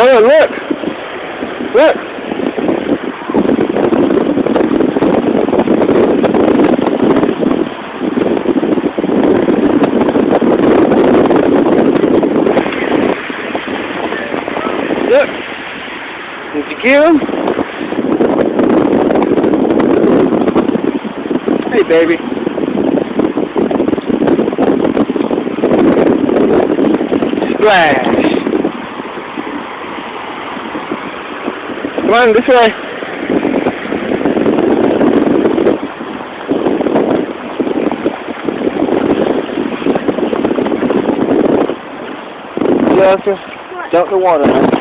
Gubba, look! Look! Look! Did you get him? Hey, baby. Splash! Come on, this way. Jump the water.